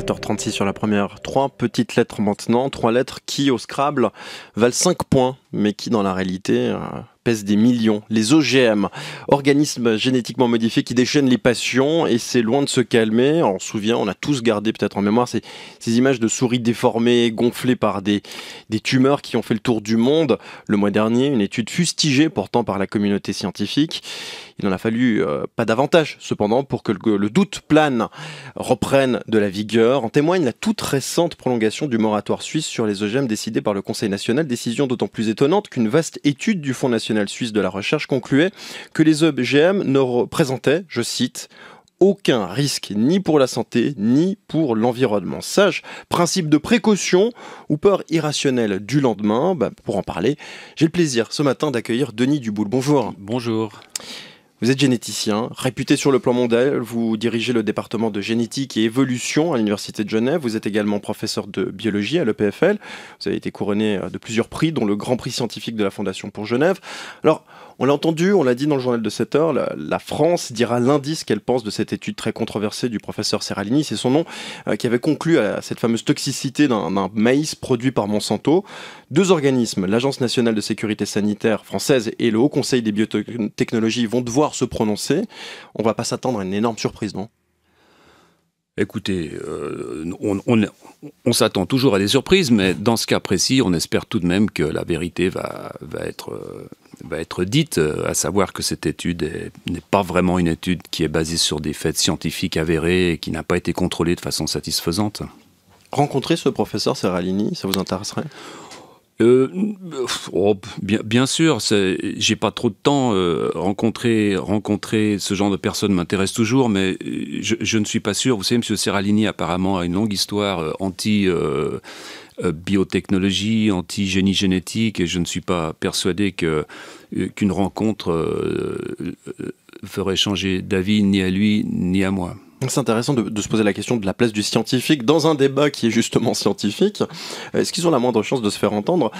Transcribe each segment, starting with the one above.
7h36 sur la première. 3 petites lettres maintenant, 3 lettres qui au Scrabble valent 5 points, mais qui dans la réalité pèsent des millions. Les OGM, organismes génétiquement modifiés qui déchaînent les passions, et c'est loin de se calmer. On se souvient, on a tous gardé peut-être en mémoire ces images de souris déformées, gonflées par des tumeurs qui ont fait le tour du monde. Le mois dernier, une étude fustigée pourtant par la communauté scientifique. Il n'en a fallu pas davantage, cependant, pour que le doute plane reprenne de la vigueur. En témoigne la toute récente prolongation du moratoire suisse sur les OGM décidée par le Conseil national. Décision d'autant plus étonnante qu'une vaste étude du Fonds national suisse de la recherche concluait que les OGM ne représentaient, je cite, aucun risque ni pour la santé ni pour l'environnement. Sage principe de précaution ou peur irrationnelle du lendemain. Pour en parler, j'ai le plaisir ce matin d'accueillir Denis Duboul. Bonjour. Bonjour. Vous êtes généticien, réputé sur le plan mondial, vous dirigez le département de génétique et évolution à l'Université de Genève, vous êtes également professeur de biologie à l'EPFL, vous avez été couronné de plusieurs prix, dont le Grand Prix scientifique de la Fondation pour Genève. Alors, on l'a entendu, on l'a dit dans le journal de 7 heures, la France dira lundi ce qu'elle pense de cette étude très controversée du professeur Seralini, c'est son nom, qui avait conclu à cette fameuse toxicité d'un maïs produit par Monsanto. 2 organismes, l'Agence nationale de sécurité sanitaire française et le Haut Conseil des biotechnologies vont devoir se prononcer. On ne va pas s'attendre à une énorme surprise, non ? Écoutez, on s'attend toujours à des surprises, mais dans ce cas précis, on espère tout de même que la vérité va être dite, à savoir que cette étude n'est pas vraiment une étude qui est basée sur des faits scientifiques avérés et qui n'a pas été contrôlée de façon satisfaisante. Rencontrer ce professeur Seralini, ça vous intéresserait ? Bien sûr, j'ai pas trop de temps. Rencontrer ce genre de personnes m'intéresse toujours, mais je ne suis pas sûr. Vous savez, M. Seralini apparemment a une longue histoire anti-biotechnologie, anti-génie génétique, et je ne suis pas persuadé qu'une rencontre ferait changer d'avis ni à lui ni à moi. C'est intéressant de se poser la question de la place du scientifique dans un débat qui est justement scientifique. Est-ce qu'ils ont la moindre chance de se faire entendre ?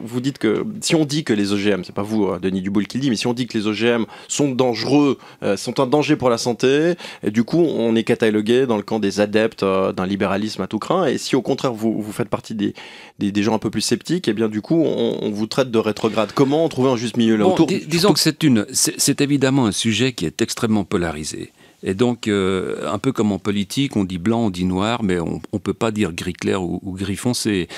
Vous dites que, si on dit que les OGM, c'est pas vous, Denis Duboul, qui le dit, mais si on dit que les OGM sont dangereux, sont un danger pour la santé, et du coup, on est catalogué dans le camp des adeptes d'un libéralisme à tout crin, et si au contraire, vous faites partie des gens un peu plus sceptiques, et bien du coup, on vous traite de rétrograde. Comment trouver un juste milieu là autour ? Disons que c'est évidemment un sujet qui est extrêmement polarisé. Et donc, un peu comme en politique, on dit blanc, on dit noir, mais on ne peut pas dire gris clair ou gris foncé.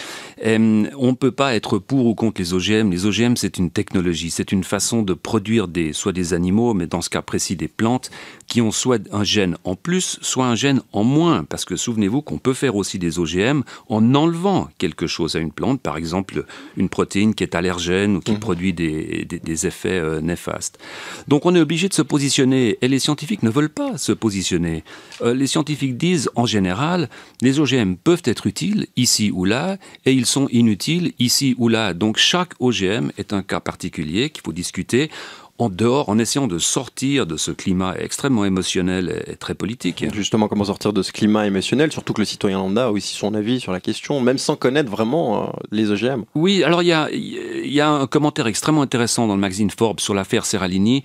On ne peut pas être pour ou contre les OGM. Les OGM, c'est une technologie, c'est une façon de produire soit des animaux, mais dans ce cas précis des plantes, qui ont soit un gène en plus, soit un gène en moins. Parce que souvenez-vous qu'on peut faire aussi des OGM en enlevant quelque chose à une plante, par exemple une protéine qui est allergène ou qui produit des effets néfastes. Donc on est obligé de se positionner, et les scientifiques ne veulent pas se positionner. Les scientifiques disent, en général, les OGM peuvent être utiles ici ou là, et ils sont inutiles ici ou là. Donc chaque OGM est un cas particulier qu'il faut discuter en dehors, en essayant de sortir de ce climat extrêmement émotionnel et très politique. Justement, comment sortir de ce climat émotionnel, surtout que le citoyen lambda a aussi son avis sur la question, même sans connaître vraiment les OGM. Oui, alors il y a un commentaire extrêmement intéressant dans le magazine Forbes sur l'affaire Seralini,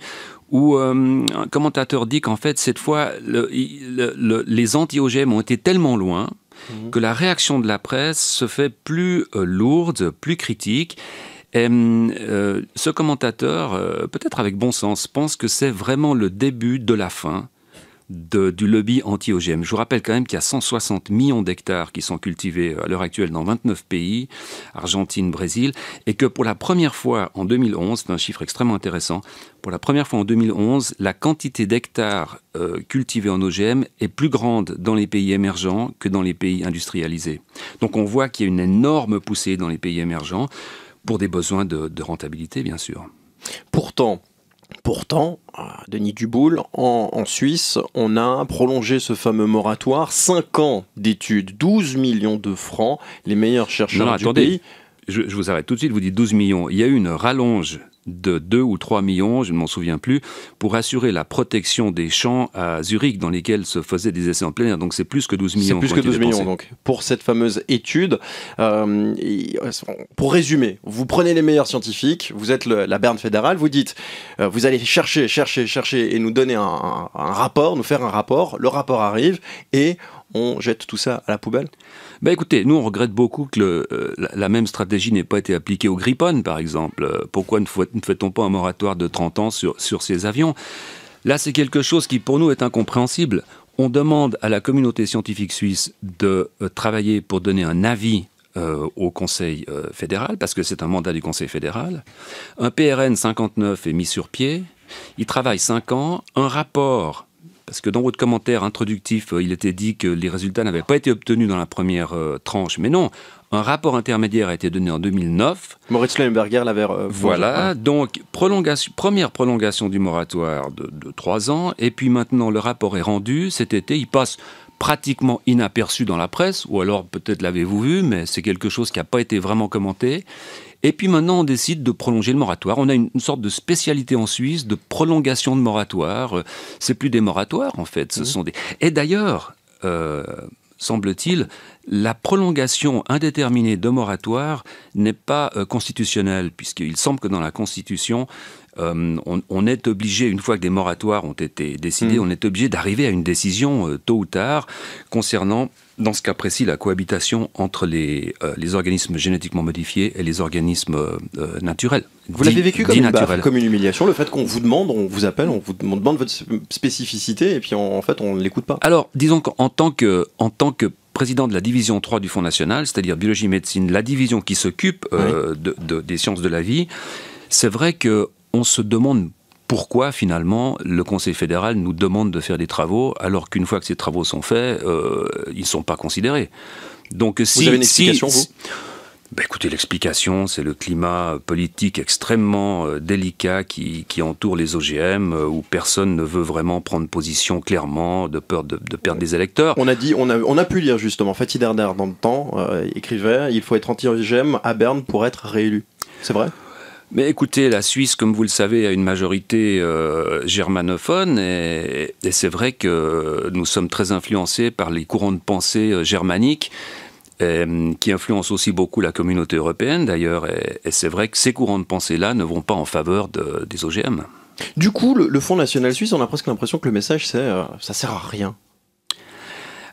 où un commentateur dit qu'en fait, cette fois, les anti-OGM ont été tellement loin que la réaction de la presse se fait plus lourde, plus critique. Et ce commentateur, peut-être avec bon sens, pense que c'est vraiment le début de la fin du lobby anti-OGM. Je vous rappelle quand même qu'il y a 160 millions d'hectares qui sont cultivés à l'heure actuelle dans 29 pays, Argentine, Brésil, et que pour la première fois en 2011, c'est un chiffre extrêmement intéressant, pour la première fois en 2011, la quantité d'hectares cultivés en OGM est plus grande dans les pays émergents que dans les pays industrialisés. Donc on voit qu'il y a une énorme poussée dans les pays émergents, pour des besoins de rentabilité, bien sûr. Pourtant, Denis Duboul, en Suisse, on a prolongé ce fameux moratoire, 5 ans d'études, 12 millions de francs, les meilleurs chercheurs du pays. Je vous arrête tout de suite, vous dites 12 millions. Il y a eu une rallonge de 2 ou 3 millions, je ne m'en souviens plus, pour assurer la protection des champs à Zurich dans lesquels se faisaient des essais en plein air. Donc c'est plus que 12 millions. C'est plus que 12 millions donc, pour cette fameuse étude. Pour résumer, vous prenez les meilleurs scientifiques, vous êtes la Berne fédérale, vous dites, vous allez chercher et nous donner un rapport, nous faire un rapport, le rapport arrive et on jette tout ça à la poubelle? Ben écoutez, nous on regrette beaucoup que la même stratégie n'ait pas été appliquée au Gripen, par exemple. Pourquoi ne fait-on pas un moratoire de 30 ans sur ces avions? Là, c'est quelque chose qui pour nous est incompréhensible. On demande à la communauté scientifique suisse de travailler pour donner un avis au Conseil fédéral, parce que c'est un mandat du Conseil fédéral. Un PRN 59 est mis sur pied. Il travaille 5 ans. Un rapport, parce que dans votre commentaire introductif, il était dit que les résultats n'avaient pas été obtenus dans la première tranche. Mais non, un rapport intermédiaire a été donné en 2009. Moritz Leuenberger l'avait... voilà, donc première prolongation du moratoire de 3 ans. Et puis maintenant, le rapport est rendu cet été. Il passe pratiquement inaperçu dans la presse, ou alors peut-être l'avez-vous vu, mais c'est quelque chose qui n'a pas été vraiment commenté. Et puis maintenant, on décide de prolonger le moratoire. On a une sorte de spécialité en Suisse de prolongation de moratoire. C'est plus des moratoires, en fait. Ce sont des... Et d'ailleurs, semble-t-il, la prolongation indéterminée de moratoire n'est pas constitutionnelle, puisqu'il semble que dans la Constitution, on est obligé, une fois que des moratoires ont été décidés, on est obligé d'arriver à une décision tôt ou tard concernant, dans ce cas précis, la cohabitation entre les organismes génétiquement modifiés et les organismes naturels. Vous l'avez vécu comme une humiliation, le fait qu'on vous demande, on vous appelle, on vous demande votre spécificité et puis en fait on ne l'écoute pas? Alors, disons qu'en tant que président de la division 3 du Fonds national, c'est-à-dire biologie médecine, la division qui s'occupe des sciences de la vie, c'est vrai qu'on se demande pourquoi finalement le Conseil fédéral nous demande de faire des travaux alors qu'une fois que ces travaux sont faits, ils ne sont pas considérés. Donc, vous avez une explication, vous? Ben écoutez, l'explication, c'est le climat politique extrêmement délicat qui entoure les OGM, où personne ne veut vraiment prendre position clairement, de peur de perdre des électeurs. On a pu lire justement, Fatih Derder dans le temps écrivait « Il faut être anti-OGM à Berne pour être réélu ». C'est vrai? Mais écoutez, la Suisse, comme vous le savez, a une majorité germanophone et c'est vrai que nous sommes très influencés par les courants de pensée germaniques qui influencent aussi beaucoup la communauté européenne d'ailleurs. Et c'est vrai que ces courants de pensée-là ne vont pas en faveur des OGM. Du coup, le Fonds national suisse, on a presque l'impression que le message, c'est ça sert à rien.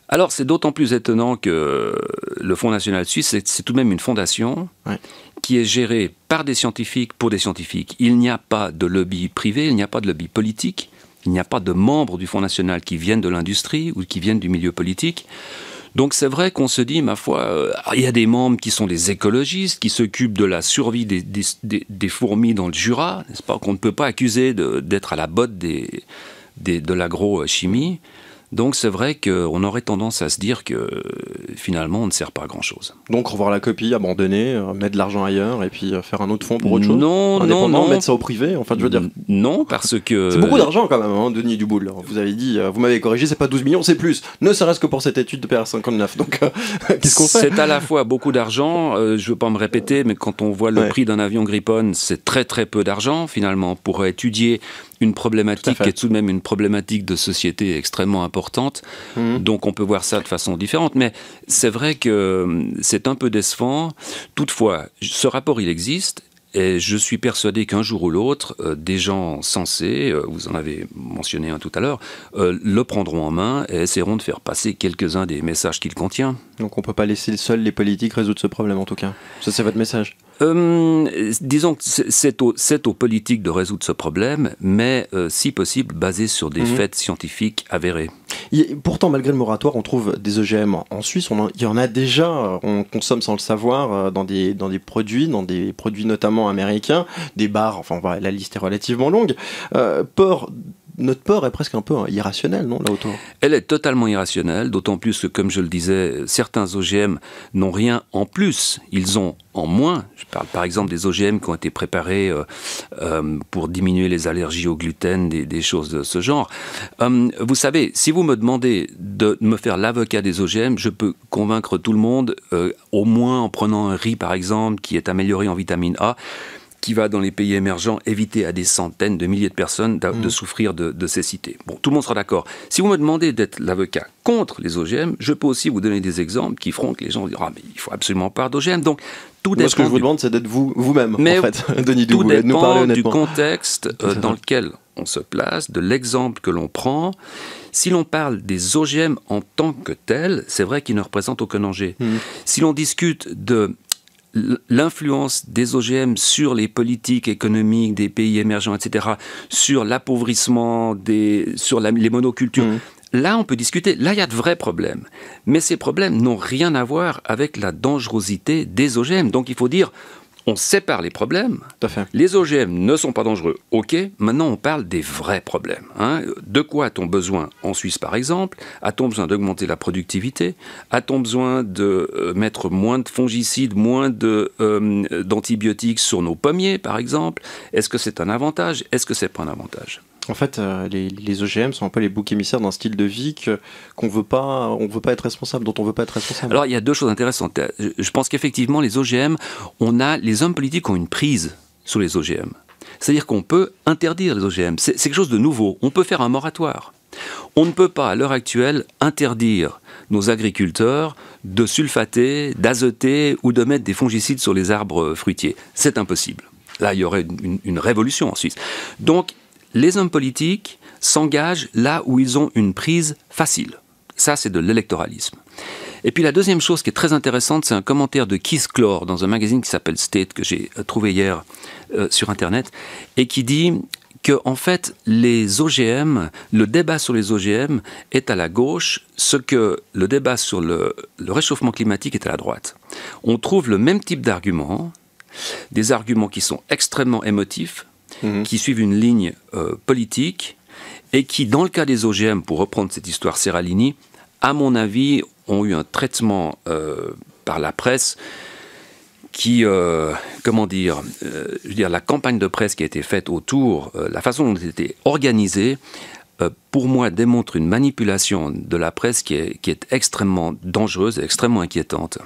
Alors, c'est d'autant plus étonnant que le Fonds national suisse, c'est tout de même une fondation qui est gérée par des scientifiques pour des scientifiques. Il n'y a pas de lobby privé, il n'y a pas de lobby politique, il n'y a pas de membres du Fonds national qui viennent de l'industrie ou qui viennent du milieu politique. Donc c'est vrai qu'on se dit, ma foi, il y a des membres qui sont des écologistes, qui s'occupent de la survie des fourmis dans le Jura, n'est-ce pas, qu'on ne peut pas accuser d'être à la botte de l'agrochimie. Donc c'est vrai qu'on aurait tendance à se dire que finalement on ne sert pas à grand chose. Donc revoir la copie, abandonner, mettre de l'argent ailleurs et puis faire un autre fonds pour autre chose? Non. Mettre ça au privé, enfin je veux dire. Non, parce que... C'est beaucoup d'argent quand même, hein, Denis Duboul. Vous avez dit, vous m'avez corrigé, c'est pas 12 millions, c'est plus. Ne serait-ce que pour cette étude de PR59. Donc qu'est-ce qu'on fait? C'est à la fois beaucoup d'argent, je veux pas me répéter, mais quand on voit le prix d'un avion Gripen, c'est très très peu d'argent finalement pour étudier une problématique qui est tout de même une problématique de société extrêmement importante. Donc on peut voir ça de façon différente. Mais c'est vrai que c'est un peu décevant. Toutefois, ce rapport, il existe. Et je suis persuadé qu'un jour ou l'autre, des gens sensés, vous en avez mentionné un tout à l'heure, le prendront en main et essaieront de faire passer quelques-uns des messages qu'il contient. Donc on ne peut pas laisser seuls les politiques résoudre ce problème en tout cas. Ça c'est votre message? Disons que c'est aux politiques de résoudre ce problème, mais si possible basé sur des faits scientifiques avérés. Pourtant, malgré le moratoire, on trouve des OGM en Suisse. Il y en a déjà, on consomme sans le savoir dans des produits notamment américains, des bars, enfin la liste est relativement longue. Notre peur est presque un peu irrationnelle, non, là autour? Elle est totalement irrationnelle, d'autant plus que, comme je le disais, certains OGM n'ont rien en plus, ils ont en moins. Je parle par exemple des OGM qui ont été préparés pour diminuer les allergies au gluten, des choses de ce genre. Vous savez, si vous me demandez de me faire l'avocat des OGM, je peux convaincre tout le monde, au moins en prenant un riz par exemple, qui est amélioré en vitamine A, qui va dans les pays émergents éviter à des centaines de milliers de personnes de souffrir de cécité. Bon, tout le monde sera d'accord. Si vous me demandez d'être l'avocat contre les OGM, je peux aussi vous donner des exemples qui feront que les gens vont dire « Ah, mais il faut absolument pas d'OGM ». Donc, tout Moi, ce que je vous demande, c'est d'être vous-même, en fait, Denis Tout Doubou, de nous parler dépend du honnêtement. contexte dans lequel on se place, de l'exemple que l'on prend. Si l'on parle des OGM en tant que tels, c'est vrai qu'ils ne représentent aucun danger. Si l'on discute de l'influence des OGM sur les politiques économiques des pays émergents, etc., sur l'appauvrissement, sur les monocultures, là, on peut discuter. Là, il y a de vrais problèmes. Mais ces problèmes n'ont rien à voir avec la dangerosité des OGM. Donc, il faut dire, on sépare les problèmes. Tout à fait. Les OGM ne sont pas dangereux. OK, maintenant, on parle des vrais problèmes. De quoi a-t-on besoin en Suisse, par exemple? A-t-on besoin d'augmenter la productivité? A-t-on besoin de mettre moins de fongicides, moins d'antibiotiques sur nos pommiers, par exemple? Est-ce que c'est un avantage? Est-ce que c'est pas un avantage? En fait, les OGM sont un peu les boucs émissaires d'un style de vie qu'on veut pas être responsable, dont on veut pas être responsable. Alors, il y a deux choses intéressantes. Je pense qu'effectivement, les OGM, les hommes politiques ont une prise sur les OGM. C'est-à-dire qu'on peut interdire les OGM. C'est quelque chose de nouveau. On peut faire un moratoire. On ne peut pas, à l'heure actuelle, interdire nos agriculteurs de sulfater, d'azoter ou de mettre des fongicides sur les arbres fruitiers. C'est impossible. Là, il y aurait une révolution en Suisse. Donc, les hommes politiques s'engagent là où ils ont une prise facile. Ça, c'est de l'électoralisme. Et puis la deuxième chose qui est très intéressante, c'est un commentaire de Keith Clore dans un magazine qui s'appelle State, que j'ai trouvé hier sur Internet, et qui dit que, en fait, les OGM, le débat sur les OGM est à la gauche, ce que le débat sur le réchauffement climatique est à la droite. On trouve le même type d'arguments, des arguments qui sont extrêmement émotifs, qui suivent une ligne politique et qui, dans le cas des OGM, pour reprendre cette histoire Serralini, à mon avis, ont eu un traitement par la presse qui, la campagne de presse qui a été faite autour, la façon dont c'était organisé, pour moi, démontre une manipulation de la presse qui est extrêmement dangereuse et extrêmement inquiétante.